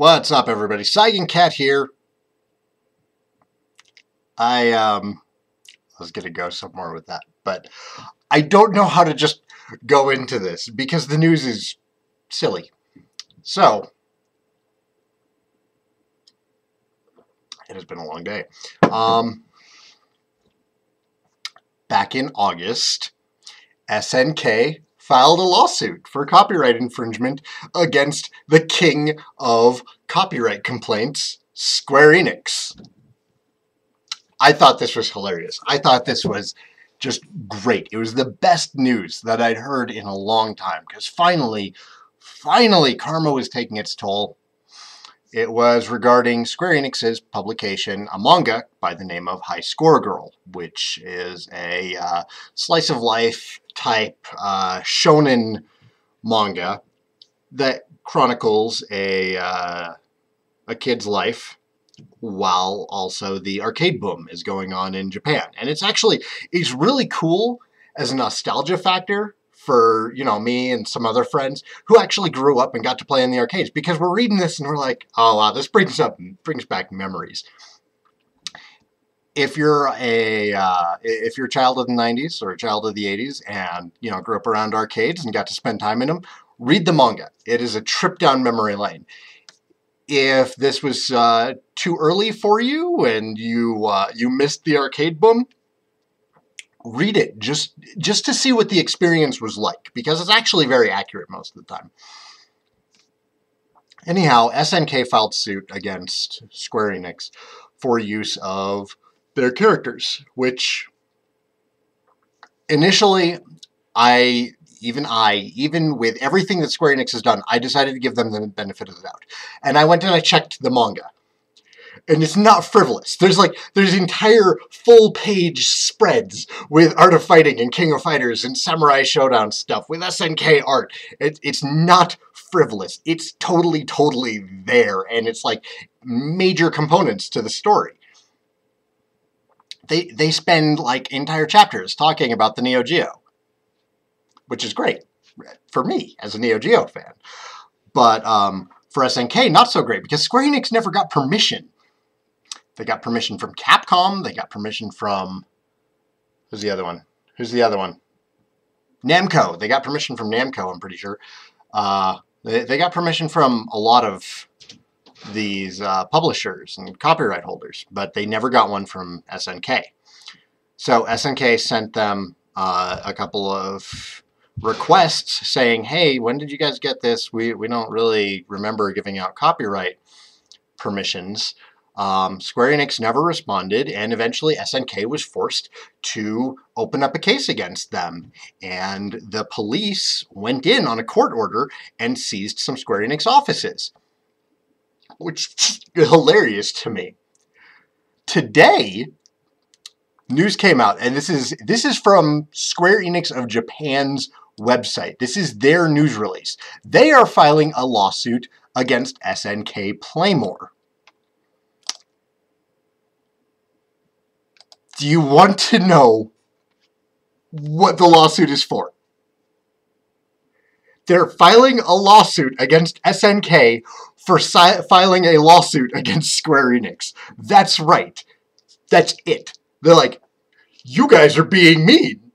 What's up, everybody? Saigan here. I was gonna go somewhere with that, but I don't know how to just go into this because the news is silly. So it has been a long day. Back in August, SNK filed a lawsuit for copyright infringement against the king of copyright complaints, Square Enix. I thought this was hilarious. I thought this was just great. It was the best news that I'd heard in a long time because finally, karma was taking its toll. It was regarding Square Enix's publication, a manga by the name of High Score Girl, which is a slice of life type shonen manga that chronicles a kid's life while also the arcade boom is going on in Japan. And it's really cool as a nostalgia factor for, me and some other friends who actually grew up and got to play in the arcades, because we're reading this and we're like, oh wow, this brings back memories. If you're a child of the 90s or a child of the 80s and, grew up around arcades and got to spend time in them, read the manga. It is a trip down memory lane. If this was too early for you and you missed the arcade boom, read it just to see what the experience was like, because it's actually very accurate most of the time. Anyhow, SNK filed suit against Square Enix for use of their characters, which initially even with everything that Square Enix has done, I decided to give them the benefit of the doubt. And I went and I checked the manga. And it's not frivolous. There's entire full-page spreads with Art of Fighting and King of Fighters and Samurai Showdown stuff with SNK art. It's not frivolous. It's totally there. And it's like major components to the story. They spend like entire chapters talking about the Neo Geo, which is great for me as a Neo Geo fan. But for SNK, not so great, because Square Enix never got permission. They got permission from Capcom. They got permission from... Who's the other one? Namco. They got permission from Namco, I'm pretty sure. They got permission from a lot of these publishers and copyright holders, but they never got one from SNK. So SNK sent them a couple of requests saying, hey, when did you guys get this? We don't really remember giving out copyright permissions. Square Enix never responded, and eventually SNK was forced to open up a case against them. And the police went in on a court order and seized some Square Enix offices, which is hilarious to me. Today, news came out, and this is from Square Enix of Japan's website. This is their news release. They are filing a lawsuit against SNK Playmore. Do you want to know what the lawsuit is for? They're filing a lawsuit against SNK for filing a lawsuit against Square Enix. That's right. That's it. They're like, you guys are being mean.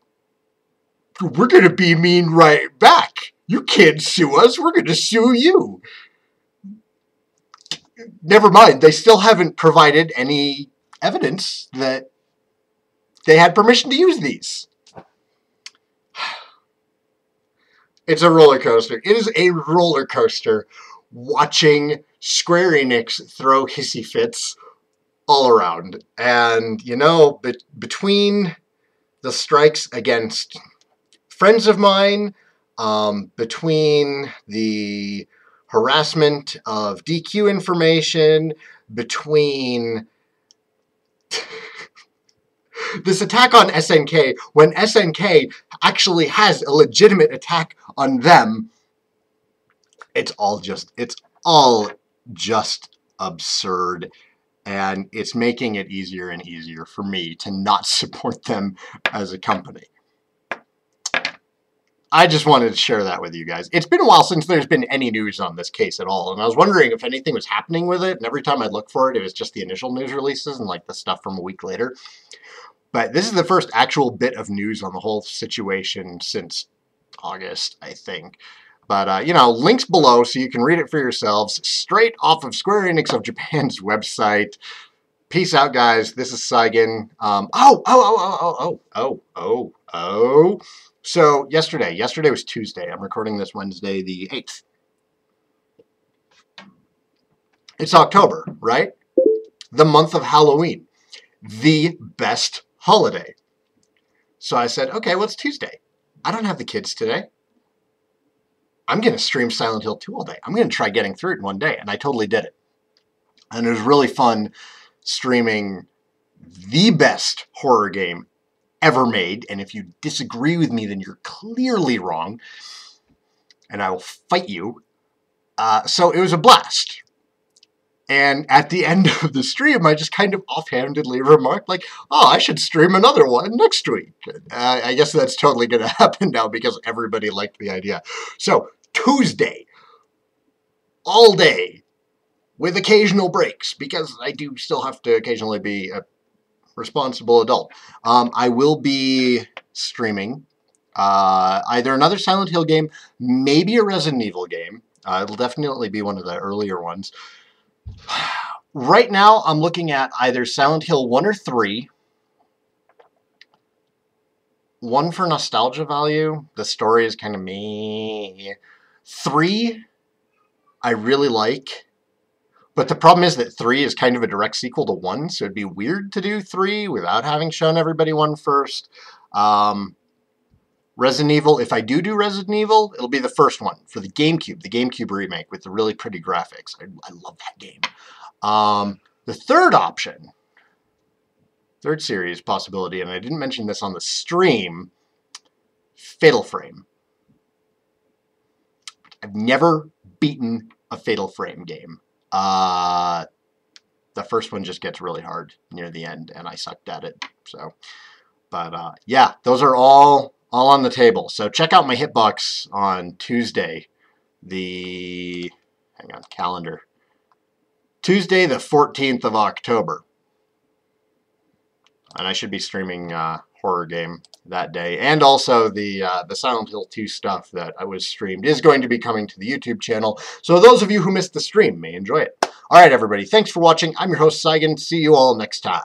We're going to be mean right back. You can't sue us. We're going to sue you. Never mind. They still haven't provided any evidence that they had permission to use these. It's a roller coaster. It is a roller coaster watching Square Enix throw hissy fits all around. And, between the strikes against friends of mine, between the harassment of DQ information, between this attack on SNK, when SNK actually has a legitimate attack on them, it's all just absurd. And it's making it easier and easier for me to not support them as a company. I just wanted to share that with you guys. It's been a while since there's been any news on this case at all, and I was wondering if anything was happening with it, and every time I'd look for it, it was just the initial news releases and like the stuff from a week later. But this is the first actual bit of news on the whole situation since August, I think. But, you know, links below so you can read it for yourselves, straight off of Square Enix of Japan's website. Peace out, guys. This is Saigan. So, yesterday was Tuesday. I'm recording this Wednesday the 8th. It's October, right? The month of Halloween. The best holiday. So I said, okay, what's Tuesday? I don't have the kids today. I'm going to stream Silent Hill 2 all day. I'm going to try getting through it in one day. And I totally did it. And it was really fun streaming the best horror game ever made. And if you disagree with me, then you're clearly wrong. And I will fight you. So it was a blast. And at the end of the stream, I just kind of offhandedly remarked, like, oh, I should stream another one next week. I guess that's totally going to happen now because everybody liked the idea. So, Tuesday, all day, with occasional breaks, because I do still have to occasionally be a responsible adult. I will be streaming either another Silent Hill game, maybe a Resident Evil game. It'll definitely be one of the earlier ones. Right now, I'm looking at either Silent Hill 1 or 3. 1 for nostalgia value. The story is kind of meh. 3, I really like. But the problem is that 3 is kind of a direct sequel to 1, so it'd be weird to do 3 without having shown everybody 1 first. Resident Evil, if I do Resident Evil, it'll be the first one for the GameCube remake with the really pretty graphics. I love that game. The third option, third series possibility, and I didn't mention this on the stream, Fatal Frame. I've never beaten a Fatal Frame game. The first one just gets really hard near the end, and I sucked at it. So, but yeah, those are all on the table. So check out my hitbox on Tuesday, hang on, calendar. Tuesday, the 14th of October. And I should be streaming horror game that day. And also the Silent Hill 2 stuff that I was streamed is going to be coming to the YouTube channel. So those of you who missed the stream may enjoy it. All right, everybody. Thanks for watching. I'm your host, Saigan. See you all next time.